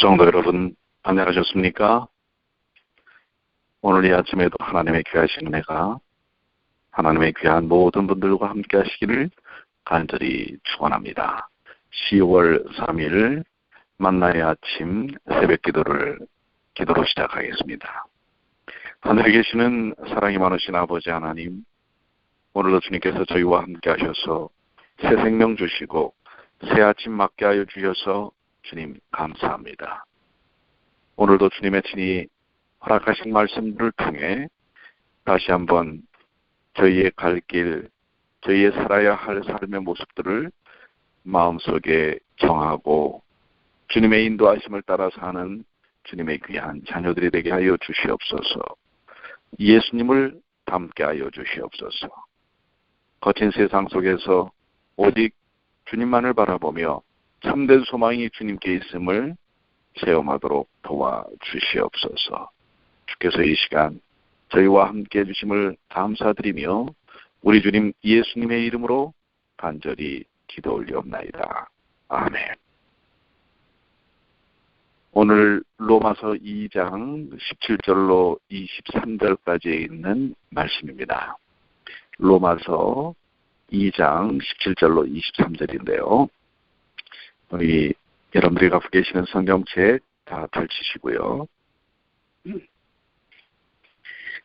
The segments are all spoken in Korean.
성도 여러분, 안녕하셨습니까? 오늘 이 아침에도 하나님의 귀하신 은혜가 하나님의 귀한 모든 분들과 함께 하시기를 간절히 축원합니다. 10월 3일 만나의 아침 새벽 기도로 시작하겠습니다. 하늘에 계시는 사랑이 많으신 아버지 하나님, 오늘도 주님께서 저희와 함께 하셔서 새 생명 주시고 새 아침 맞게 하여 주셔서 주님 감사합니다. 오늘도 주님의 친히 허락하신 말씀들을 통해 다시 한번 저희의 갈 길, 저희의 살아야 할 삶의 모습들을 마음속에 정하고 주님의 인도하심을 따라 사는 주님의 귀한 자녀들이 되게 하여 주시옵소서. 예수님을 닮게 하여 주시옵소서. 거친 세상 속에서 오직 주님만을 바라보며 참된 소망이 주님께 있음을 체험하도록 도와주시옵소서. 주께서 이 시간 저희와 함께 해주심을 감사드리며 우리 주님 예수님의 이름으로 간절히 기도 올리옵나이다. 아멘. 오늘 로마서 2장 17절로 23절까지에 있는 말씀입니다. 로마서 2장 17절로 23절인데요. 우리 여러분들이 갖고 계시는 성경책 다 펼치시고요.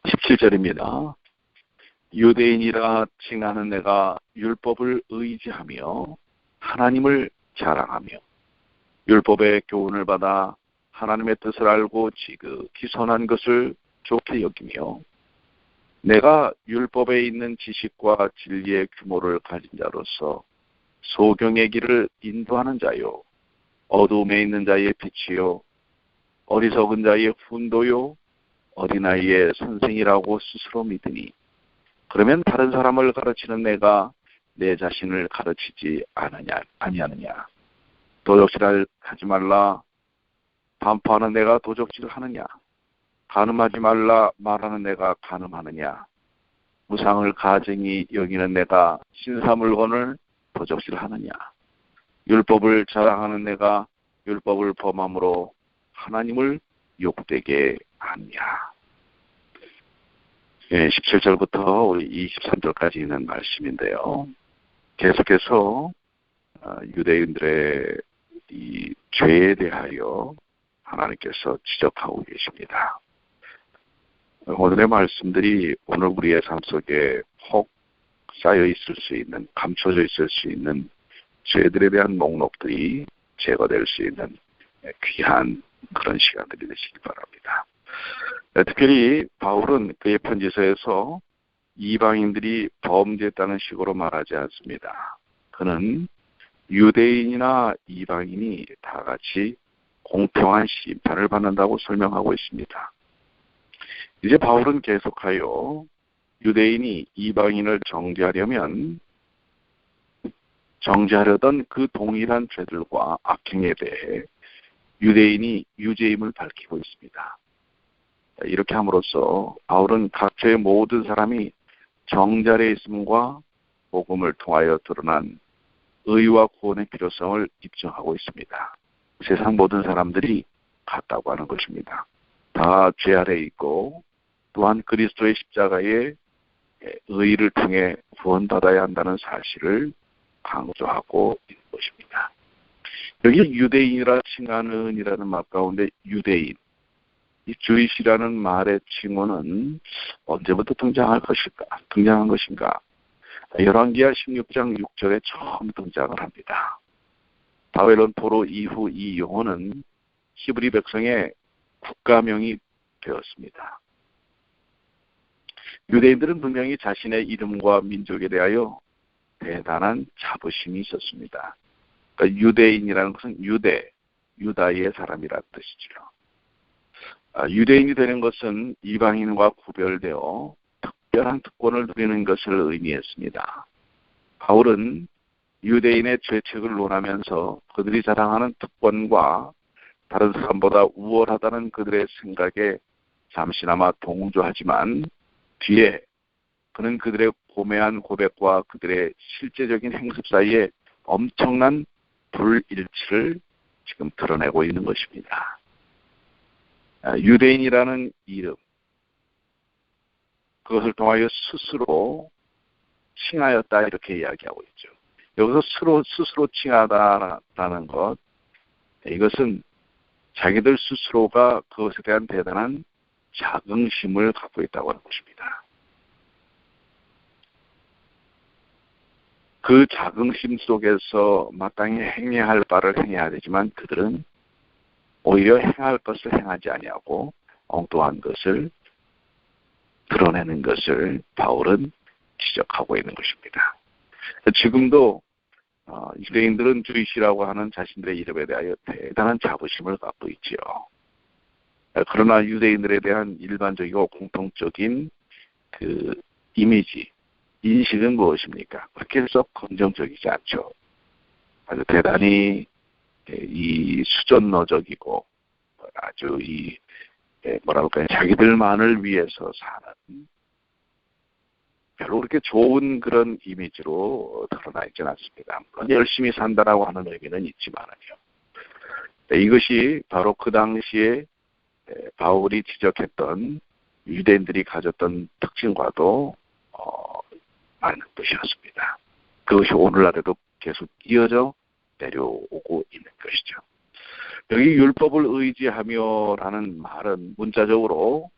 17절입니다. 유대인이라 칭하는 내가 율법을 의지하며 하나님을 자랑하며 율법의 교훈을 받아 하나님의 뜻을 알고 지극히 선한 것을 좋게 여기며 내가 율법에 있는 지식과 진리의 규모를 가진 자로서 소경의 길을 인도하는 자요, 어두움에 있는 자의 빛이요, 어리석은 자의 훈도요, 어린아이의 선생이라고 스스로 믿으니 그러면 다른 사람을 가르치는 내가 내 자신을 가르치지 아니하느냐. 도적질을 하지 말라 반포하는 내가 도적질을 하느냐. 간음하지 말라 말하는 내가 간음하느냐. 무상을 가증히 여기는 내가 신사물건을 도적질을 하느냐. 율법을 자랑하는 내가 율법을 범함으로 하나님을 욕되게 하느냐. 17절부터 우리 23절까지 있는 말씀인데요. 계속해서 유대인들의 이 죄에 대하여 하나님께서 지적하고 계십니다. 오늘의 말씀들이 오늘 우리의 삶 속에 혹 쌓여 있을 수 있는, 감춰져 있을 수 있는 죄들에 대한 목록들이 제거될 수 있는 귀한 그런 시간들이 되시기 바랍니다. 특별히 바울은 그의 편지서에서 이방인들이 범죄했다는 식으로 말하지 않습니다. 그는 유대인이나 이방인이 다 같이 공평한 심판을 받는다고 설명하고 있습니다. 이제 바울은 계속하여 유대인이 이방인을 정죄하려던 그 동일한 죄들과 악행에 대해 유대인이 유죄임을 밝히고 있습니다. 이렇게 함으로써 바울은 각처의 모든 사람이 정죄에 있음과 복음을 통하여 드러난 의와 구원의 필요성을 입증하고 있습니다. 세상 모든 사람들이 같다고 하는 것입니다. 다 죄 아래에 있고 또한 그리스도의 십자가의 의를 통해 구원받아야 한다는 사실을 강조하고 있는 것입니다. 여기 유대인이라 칭하는 이라는 말 가운데 유대인, 이 주이시라는 말의 칭호는 언제부터 등장한 것인가? 열왕기하 16장 6절에 처음 등장을 합니다. 바벨론 포로 이후 이 용어는 히브리 백성의 국가명이 되었습니다. 유대인들은 분명히 자신의 이름과 민족에 대하여 대단한 자부심이 있었습니다. 그러니까 유대인이라는 것은 유다의 사람이라는 뜻이죠. 유대인이 되는 것은 이방인과 구별되어 특별한 특권을 누리는 것을 의미했습니다. 바울은 유대인의 죄책을 논하면서 그들이 자랑하는 특권과 다른 사람보다 우월하다는 그들의 생각에 잠시나마 동조하지만 뒤에 그는 그들의 고매한 고백과 그들의 실제적인 행습 사이에 엄청난 불일치를 지금 드러내고 있는 것입니다. 유대인이라는 이름, 그것을 통하여 스스로 칭하였다 이렇게 이야기하고 있죠. 여기서 스스로 칭하다라는 것, 이것은 자기들 스스로가 그것에 대한 대단한 자긍심을 갖고 있다고 하는 것입니다. 그 자긍심 속에서 마땅히 행해야 할 바를 행해야 되지만 그들은 오히려 행할 것을 행하지 아니하고 엉뚱한 것을 드러내는 것을 바울은 지적하고 있는 것입니다. 지금도 유대인들은 주이시라고 하는 자신들의 이름에 대하여 대단한 자부심을 갖고 있지요. 그러나 유대인들에 대한 일반적이고 공통적인 그 이미지, 인식은 무엇입니까? 그렇게 썩 긍정적이지 않죠. 아주 대단히 이 수전노적이고 아주 뭐랄까요, 자기들만을 위해서 사는 별로 그렇게 좋은 그런 이미지로 드러나 있지는 않습니다. 물론 열심히 산다라고 하는 의미는 있지만요. 이것이 바로 그 당시에 바울이 지적했던 유대인들이 가졌던 특징과도 많은 것이었습니다. 그것이 오늘날에도 계속 이어져 내려오고 있는 것이죠. 여기 율법을 의지하며라는 말은 문자적으로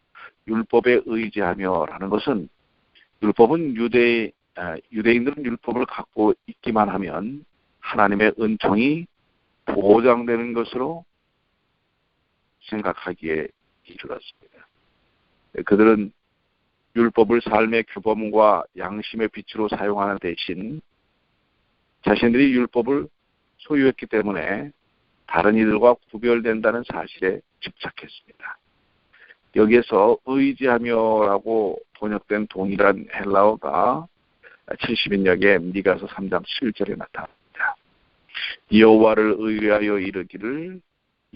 율법에 의지하며라는 것은 율법은 유대인들은 율법을 갖고 있기만 하면 하나님의 은총이 보장되는 것으로 생각하기에 이르렀습니다. 그들은 율법을 삶의 규범과 양심의 빛으로 사용하는 대신 자신들이 율법을 소유했기 때문에 다른 이들과 구별된다는 사실에 집착했습니다. 여기에서 의지하며라고 번역된 동일한 헬라어가 70인역의 미가서 3장 7절에 나타납니다. 여호와를 의뢰하여 이르기를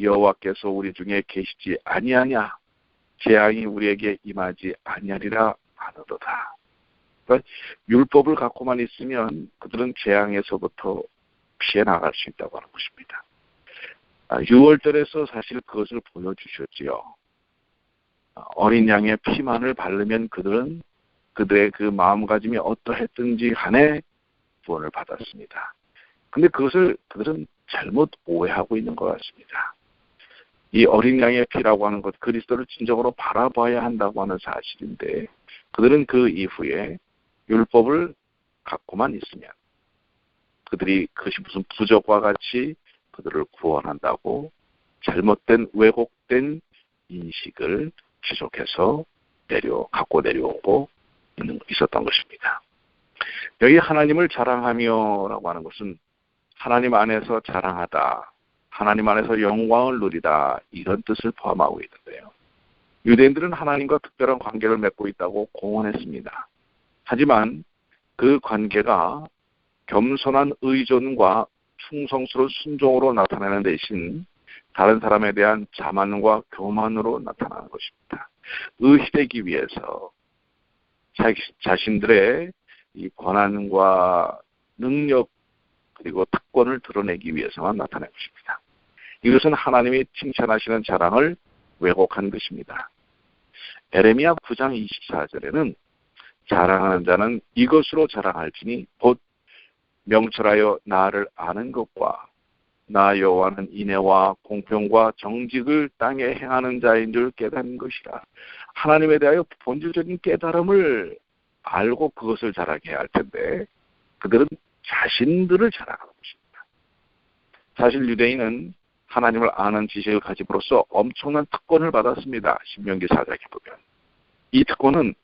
여호와께서 우리 중에 계시지 아니하냐, 재앙이 우리에게 임하지 아니하리라 하노도다. 그러니까 율법을 갖고만 있으면 그들은 재앙에서부터 피해 나갈 수 있다고 하는 것입니다. 6월절에서 사실 그것을 보여주셨지요. 어린 양의 피만을 바르면 그들은 그들의 그 마음가짐이 어떠했든지 간에 구원을 받았습니다. 근데 그것을 그들은 잘못 오해하고 있는 것 같습니다. 이 어린 양의 피라고 하는 것, 그리스도를 진정으로 바라봐야 한다고 하는 사실인데 그들은 그 이후에 율법을 갖고만 있으면 그들이 그것이 무슨 부적과 같이 그들을 구원한다고 잘못된 왜곡된 인식을 지속해서 갖고 내려오고 있었던 것입니다. 여기 하나님을 자랑하며라고 하는 것은 하나님 안에서 자랑하다, 하나님 안에서 영광을 누리다 이런 뜻을 포함하고 있는데요. 유대인들은 하나님과 특별한 관계를 맺고 있다고 공언했습니다. 하지만 그 관계가 겸손한 의존과 충성스러운 순종으로 나타내는 대신 다른 사람에 대한 자만과 교만으로 나타나는 것입니다. 의시되기 위해서 자신들의 이 권한과 능력 그리고 특권을 드러내기 위해서만 나타낸 것입니다. 이것은 하나님이 칭찬하시는 자랑을 왜곡한 것입니다. 에레미야 9장 24절에는 자랑하는 자는 이것으로 자랑할지니 곧 명철하여 나를 아는 것과 나 여호와는 인애와 공평과 정직을 땅에 행하는 자인 줄 깨닫는 것이라. 하나님에 대하여 본질적인 깨달음을 알고 그것을 자랑해야 할 텐데 그들은 자신들을 자랑하는 것입니다. 사실 유대인은 하나님을 아는 지식을 가짐으로써 엄청난 특권을 받았습니다. 신명기 4장에 보면. 이 특권은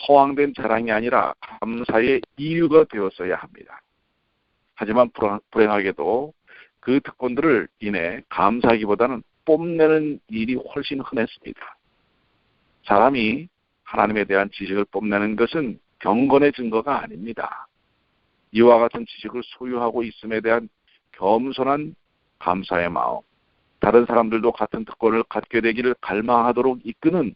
허황된 자랑이 아니라 감사의 이유가 되었어야 합니다. 하지만 불행하게도 그 특권들을 인해 감사하기보다는 뽐내는 일이 훨씬 흔했습니다. 사람이 하나님에 대한 지식을 뽐내는 것은 경건의 증거가 아닙니다. 이와 같은 지식을 소유하고 있음에 대한 겸손한 감사의 마음, 다른 사람들도 같은 특권을 갖게 되기를 갈망하도록 이끄는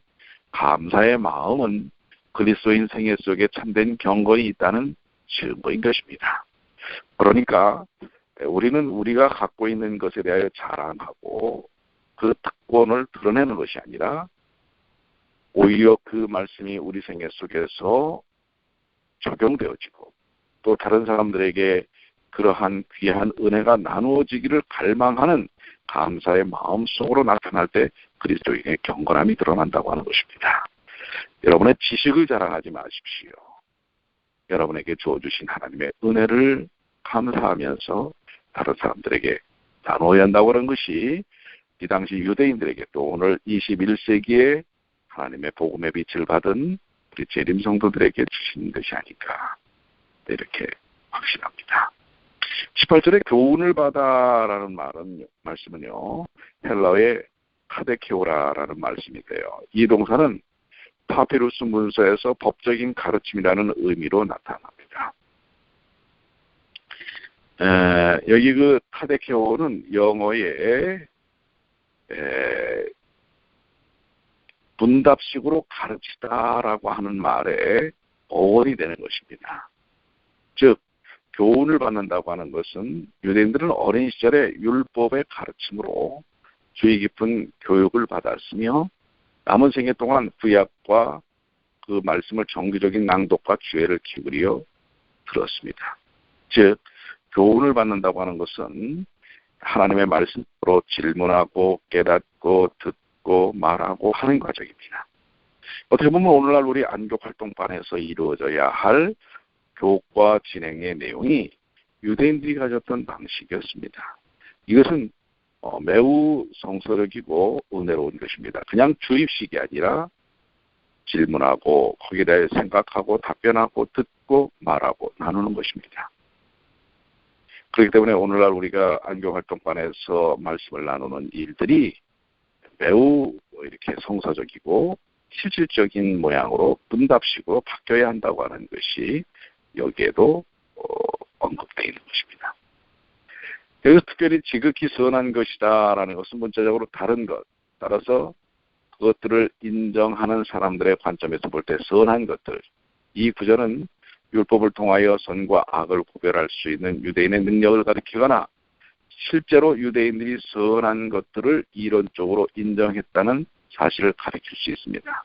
감사의 마음은 그리스도인 생애 속에 참된 경건이 있다는 증거인 것입니다. 그러니까 우리는 우리가 갖고 있는 것에 대하여 자랑하고 그 특권을 드러내는 것이 아니라 오히려 그 말씀이 우리 생애 속에서 적용되어지고 또 다른 사람들에게 그러한 귀한 은혜가 나누어지기를 갈망하는 감사의 마음 속으로 나타날 때 그리스도인의 경건함이 드러난다고 하는 것입니다. 여러분의 지식을 자랑하지 마십시오. 여러분에게 주어주신 하나님의 은혜를 감사하면서 다른 사람들에게 나눠야 한다고 하는 것이 이 당시 유대인들에게 또 오늘 21세기에 하나님의 복음의 빛을 받은 우리 재림 성도들에게 주신 것이 아닐까 이렇게 확신합니다. 18절에 교훈을 받아라는 말씀은요, 헬라어의 카데케오라라는 말씀인데요. 이 동사는 파피루스 문서에서 법적인 가르침이라는 의미로 나타납니다. 여기 그 카데케오는 영어의 문답식으로 가르치다라고 하는 말에 어원이 되는 것입니다. 즉 교훈을 받는다고 하는 것은 유대인들은 어린 시절에 율법의 가르침으로 주의 깊은 교육을 받았으며 남은 생애 동안 구약과 그 말씀을 정기적인 낭독과 주의를 기울여 들었습니다. 즉 교훈을 받는다고 하는 것은 하나님의 말씀으로 질문하고 깨닫고 듣고 말하고 하는 과정입니다. 어떻게 보면 오늘날 우리 안교활동반에서 이루어져야 할 교육과 진행의 내용이 유대인들이 가졌던 방식이었습니다. 이것은 매우 성서적이고 은혜로운 것입니다. 그냥 주입식이 아니라 질문하고 거기에 대해 생각하고 답변하고 듣고 말하고 나누는 것입니다. 그렇기 때문에 오늘날 우리가 안교활동반에서 말씀을 나누는 일들이 매우 이렇게 성서적이고 실질적인 모양으로 문답식으로 바뀌어야 한다고 하는 것이 여기에도 언급되어 있는 것입니다. 여기서 특별히 지극히 선한 것이다라는 것은 문자적으로 다른 것, 따라서 그것들을 인정하는 사람들의 관점에서 볼 때 선한 것들, 이 구절은 율법을 통하여 선과 악을 구별할 수 있는 유대인의 능력을 가리키거나 실제로 유대인들이 선한 것들을 이론적으로 인정했다는 사실을 가리킬 수 있습니다.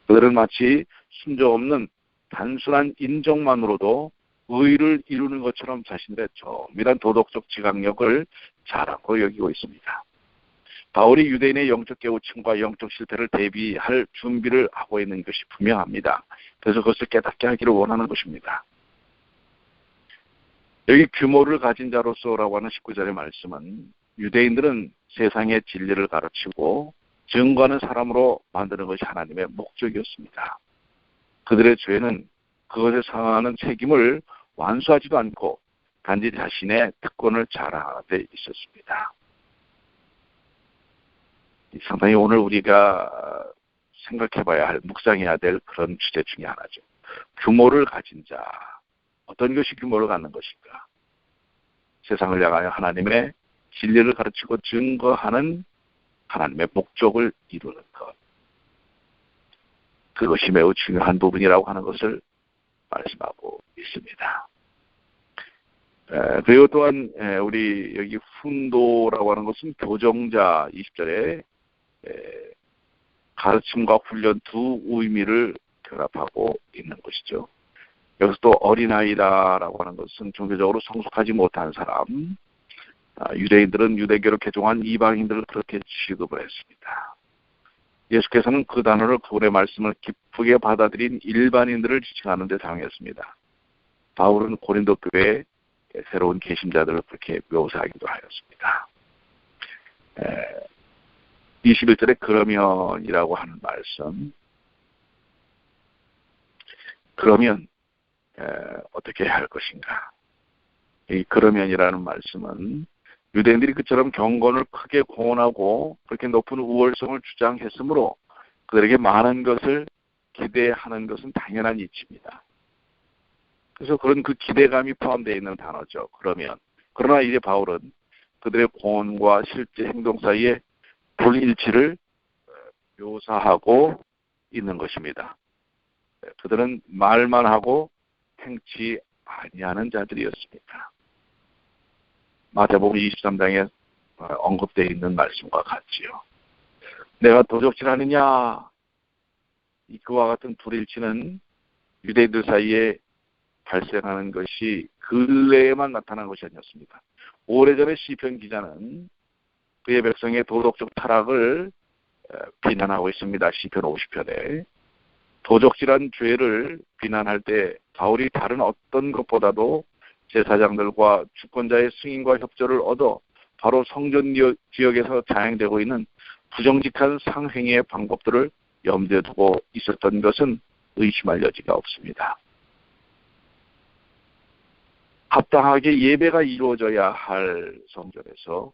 그들은 마치 순종 없는 단순한 인정만으로도 의를 이루는 것처럼 자신들의 정밀한 도덕적 지각력을 자랑으로 여기고 있습니다. 바울이 유대인의 영적 깨우침과 영적 실패를 대비할 준비를 하고 있는 것이 분명합니다. 그래서 그것을 깨닫게 하기를 원하는 것입니다. 여기 규모를 가진 자로서라고 하는 19절의 말씀은 유대인들은 세상의 진리를 가르치고 증거하는 사람으로 만드는 것이 하나님의 목적이었습니다. 그들의 죄는 그것에 상응하는 책임을 완수하지도 않고 단지 자신의 특권을 자랑하되 있었습니다. 상당히 오늘 우리가 생각해봐야 할, 묵상해야 될 그런 주제 중에 하나죠. 규모를 가진 자. 어떤 것이 규모를 갖는 것인가? 세상을 향하여 하나님의 진리를 가르치고 증거하는 하나님의 목적을 이루는 것. 그것이 매우 중요한 부분이라고 하는 것을 말씀하고 있습니다. 그리고 또한 우리 여기 훈도라고 하는 것은 교정자 20절에 가르침과 훈련 두 의미를 결합하고 있는 것이죠. 여기서 또 어린아이다라고 하는 것은 종교적으로 성숙하지 못한 사람, 유대인들은 유대교를 개종한 이방인들을 그렇게 취급을 했습니다. 예수께서는 그 단어를 그분의 말씀을 기쁘게 받아들인 일반인들을 지칭하는 데 사용했습니다. 바울은 고린도 교회의 새로운 개신자들을 그렇게 묘사하기도 하였습니다. 21절에 그러면이라고 하는 말씀, 그러면 어떻게 해야 할 것인가? 이 그러면이라는 말씀은 유대인들이 그처럼 경건을 크게 공언하고 그렇게 높은 우월성을 주장했으므로 그들에게 많은 것을 기대하는 것은 당연한 이치입니다. 그래서 그런 그 기대감이 포함되어 있는 단어죠. 그러면. 그러나 이제 바울은 그들의 공언과 실제 행동 사이에 불일치를 묘사하고 있는 것입니다. 그들은 말만 하고 행치 아니하는 자들이었습니다. 마태복음 23장에 언급되어 있는 말씀과 같지요. 내가 도적질하느냐? 그와 같은 불일치는 유대인들 사이에 발생하는 것이 근래에만 나타난 것이 아니었습니다. 오래전에 시편 기자는 그의 백성의 도덕적 타락을 비난하고 있습니다. 시편 50편에. 도적질한 죄를 비난할 때 바울이 다른 어떤 것보다도 제사장들과 주권자의 승인과 협조를 얻어 바로 성전 지역에서 자행되고 있는 부정직한 상행위의 방법들을 염두에 두고 있었던 것은 의심할 여지가 없습니다. 합당하게 예배가 이루어져야 할 성전에서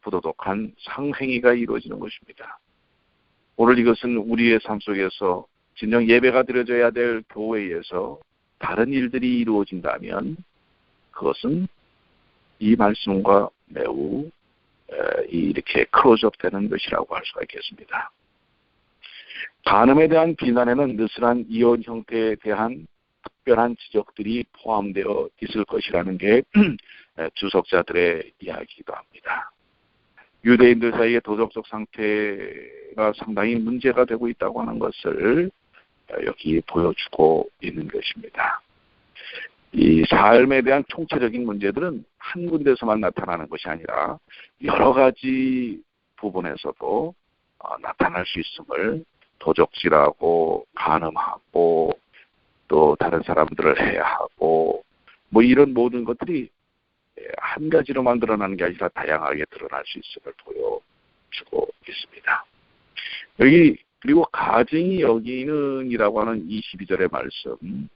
부도덕한 상행위가 이루어지는 것입니다. 오늘 이것은 우리의 삶 속에서 진정 예배가 드려져야 될 교회에서 다른 일들이 이루어진다면 그것은 이 말씀과 매우 이렇게 클로즈업 되는 것이라고 할 수가 있겠습니다. 간음에 대한 비난에는 느슨한 이혼 형태에 대한 특별한 지적들이 포함되어 있을 것이라는 게 주석자들의 이야기이기도 합니다. 유대인들 사이의 도덕적 상태가 상당히 문제가 되고 있다고 하는 것을 여기 보여주고 있는 것입니다. 이 삶에 대한 총체적인 문제들은 한 군데서만 나타나는 것이 아니라 여러 가지 부분에서도 나타날 수 있음을 도적질하고 간음하고 또 다른 사람들을 해하고 뭐 이런 모든 것들이 한 가지로만 드러나는 게 아니라 다양하게 드러날 수 있음을 보여주고 있습니다. 여기 그리고 가증이 여기는이라고 하는 22절의 말씀,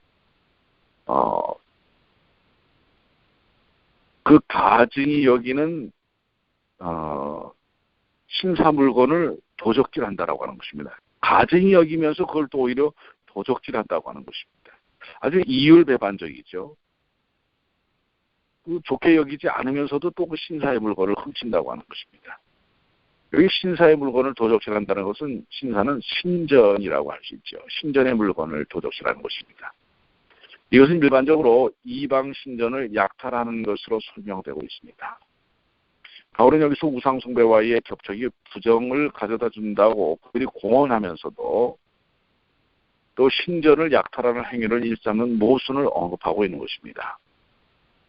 그 가증이 여기는 신사 물건을 도적질한다라고 하는 것입니다. 가증이 여기면서 그걸 또 오히려 도적질한다고 하는 것입니다. 아주 이율배반적이죠. 좋게 여기지 않으면서도 또 그 신사의 물건을 훔친다고 하는 것입니다. 여기 신사의 물건을 도적질한다는 것은 신사는 신전이라고 할 수 있죠. 신전의 물건을 도적질하는 것입니다. 이것은 일반적으로 이방 신전을 약탈하는 것으로 설명되고 있습니다. 바울은 여기서 우상숭배와의 격척이 부정을 가져다 준다고 그들이 공언하면서도 또 신전을 약탈하는 행위를 일삼는 모순을 언급하고 있는 것입니다.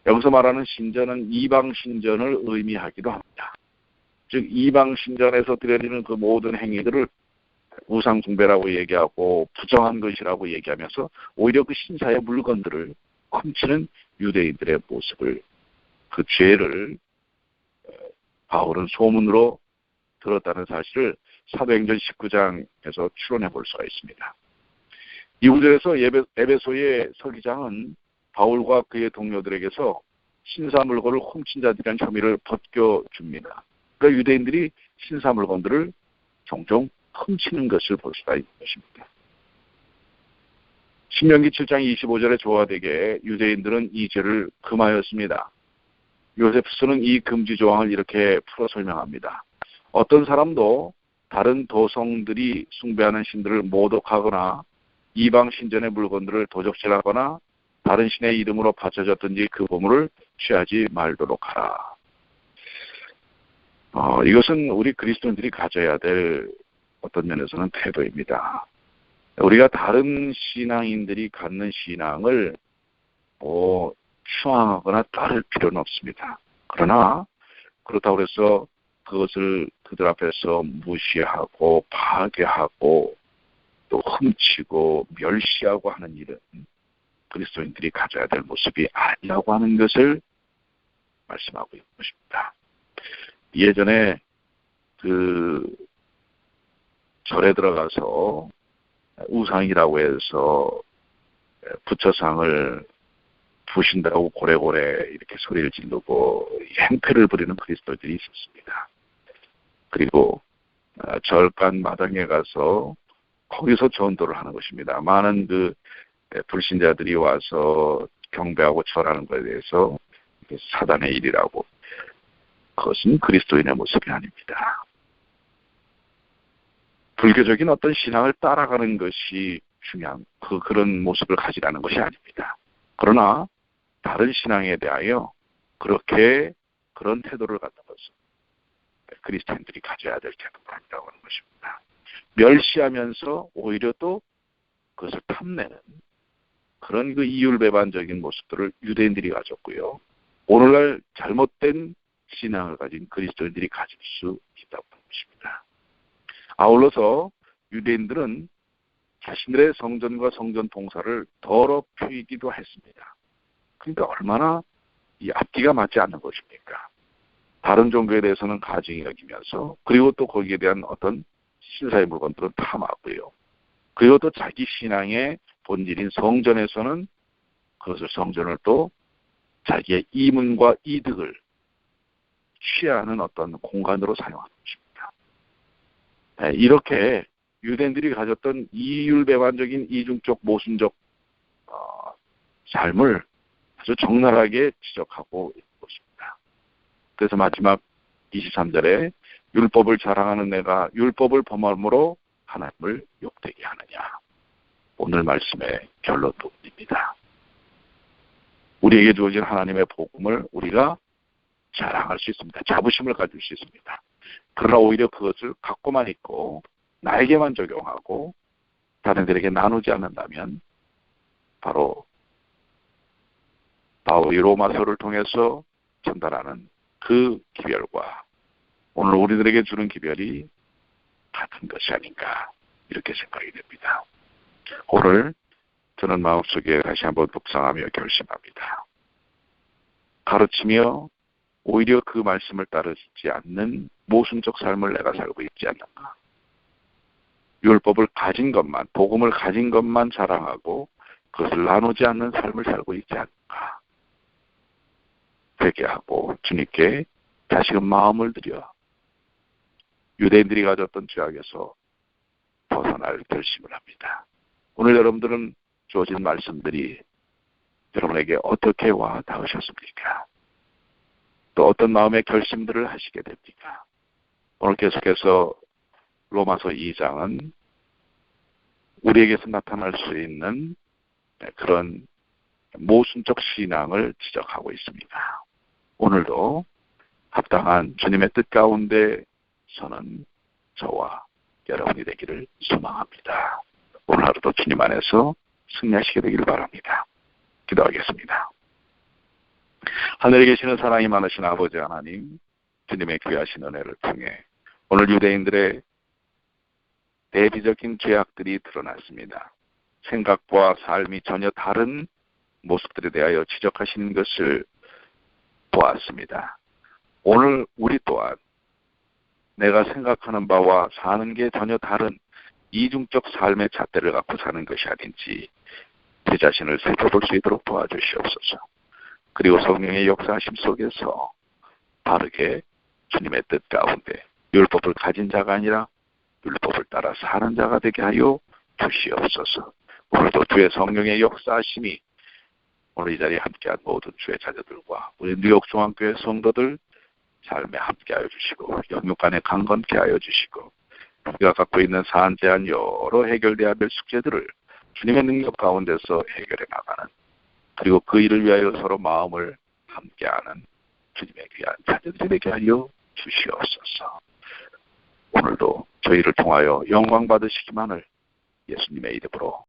여기서 말하는 신전은 이방 신전을 의미하기도 합니다. 즉 이방 신전에서 드려지는 그 모든 행위들을 우상 숭배라고 얘기하고 부정한 것이라고 얘기하면서 오히려 그 신사의 물건들을 훔치는 유대인들의 모습을, 그 죄를 바울은 소문으로 들었다는 사실을 사도행전 19장에서 추론해 볼 수가 있습니다. 이 구절에서 에베소의 서기장은 바울과 그의 동료들에게서 신사 물건을 훔친 자들이라는 혐의를 벗겨줍니다. 그러니까 유대인들이 신사 물건들을 종종 훔치는 것을 볼 수가 있는 것입니다. 신명기 7장 25절에 조화되게 유대인들은 이 죄를 금하였습니다. 요세프스는 이 금지 조항을 이렇게 풀어 설명합니다. 어떤 사람도 다른 도성들이 숭배하는 신들을 모독하거나 이방 신전의 물건들을 도적질하거나 다른 신의 이름으로 바쳐졌든지 그 보물을 취하지 말도록 하라. 이것은 우리 그리스도인들이 가져야 될 어떤 면에서는 태도입니다. 우리가 다른 신앙인들이 갖는 신앙을 추앙하거나 따를 필요는 없습니다. 그러나 그렇다고 해서 그것을 그들 앞에서 무시하고 파괴하고 또 훔치고 멸시하고 하는 일은 그리스도인들이 가져야 될 모습이 아니라고 하는 것을 말씀하고 있는 것입니다. 예전에 그 절에 들어가서 우상이라고 해서 부처상을 부신다고 고래고래 이렇게 소리를 지르고 행패를 부리는 그리스도인들이 있었습니다. 그리고 절간 마당에 가서 거기서 전도를 하는 것입니다. 많은 그 불신자들이 와서 경배하고 절하는 것에 대해서 사단의 일이라고. 그것은 그리스도인의 모습이 아닙니다. 불교적인 어떤 신앙을 따라가는 것이 중요한 그런 모습을 가지라는 것이 아닙니다. 그러나 다른 신앙에 대하여 그렇게 그런 태도를 갖는 것은 그리스도인들이 가져야 될 태도라고 하는 것입니다. 멸시하면서 오히려 또 그것을 탐내는 그런 그 이율배반적인 모습들을 유대인들이 가졌고요. 오늘날 잘못된 신앙을 가진 그리스도인들이 가질 수 있다고 하는 것입니다. 아울러서 유대인들은 자신들의 성전과 성전 봉사를 더럽히기도 했습니다. 그러니까 얼마나 이 앞뒤가 맞지 않는 것입니까? 다른 종교에 대해서는 가증히 여기면서 그리고 또 거기에 대한 어떤 신사의 물건들은 탐하고요. 그리고 또 자기 신앙의 본질인 성전에서는 그것을 성전을 또 자기의 이문과 이득을 취하는 어떤 공간으로 사용하는 것입니다. 네, 이렇게 유대인들이 가졌던 이율배반적인 이중적 모순적 삶을 아주 적나라하게 지적하고 있는 것입니다. 그래서 마지막 23절에 율법을 자랑하는 내가 율법을 범함으로 하나님을 욕되게 하느냐. 오늘 말씀의 결론 부분입니다. 우리에게 주어진 하나님의 복음을 우리가 자랑할 수 있습니다. 자부심을 가질 수 있습니다. 그러나 오히려 그것을 갖고만 있고 나에게만 적용하고 다른 들에게 나누지 않는다면 바로 바울이 로마서를 통해서 전달하는 그 기별과 오늘 우리들에게 주는 기별이 같은 것이 아닌가 이렇게 생각이 됩니다. 오늘 저는 마음속에 다시 한번 묵상하며 결심합니다. 가르치며 오히려 그 말씀을 따르지 않는 모순적 삶을 내가 살고 있지 않는가. 율법을 가진 것만, 복음을 가진 것만 자랑하고 그것을 나누지 않는 삶을 살고 있지 않는가. 회개하고 주님께 다시금 마음을 들여 유대인들이 가졌던 죄악에서 벗어날 결심을 합니다. 오늘 여러분들은 주어진 말씀들이 여러분에게 어떻게 와 닿으셨습니까? 또 어떤 마음의 결심들을 하시게 됩니까? 오늘 계속해서 로마서 2장은 우리에게서 나타날 수 있는 그런 모순적 신앙을 지적하고 있습니다. 오늘도 합당한 주님의 뜻 가운데 서는 저와 여러분이 되기를 소망합니다. 오늘 하루도 주님 안에서 승리하시게 되기를 바랍니다. 기도하겠습니다. 하늘에 계시는 사랑이 많으신 아버지 하나님, 주님의 귀하신 은혜를 통해 오늘 유대인들의 대비적인 죄악들이 드러났습니다. 생각과 삶이 전혀 다른 모습들에 대하여 지적하시는 것을 보았습니다. 오늘 우리 또한 내가 생각하는 바와 사는 게 전혀 다른 이중적 삶의 잣대를 갖고 사는 것이 아닌지 제 자신을 살펴볼 수 있도록 도와주시옵소서. 그리고 성령의 역사하심 속에서 바르게 주님의 뜻 가운데 율법을 가진 자가 아니라 율법을 따라 사는 자가 되게 하여 주시옵소서. 오늘도 주의 성령의 역사하심이 오늘 이 자리에 함께한 모든 주의 자녀들과 우리 뉴욕 중앙교회 성도들 삶에 함께하여 주시고 영육간에 강건케 하여 주시고 우리가 갖고 있는 사안 제한 여러 해결돼야 될 숙제들을 주님의 능력 가운데서 해결해 나가는 그리고 그 일을 위하여 서로 마음을 함께하는 주님의 귀한 자녀들이 되게 하여 주시옵소서. 오늘도 저희를 통하여 영광 받으시기만을 예수님의 이름으로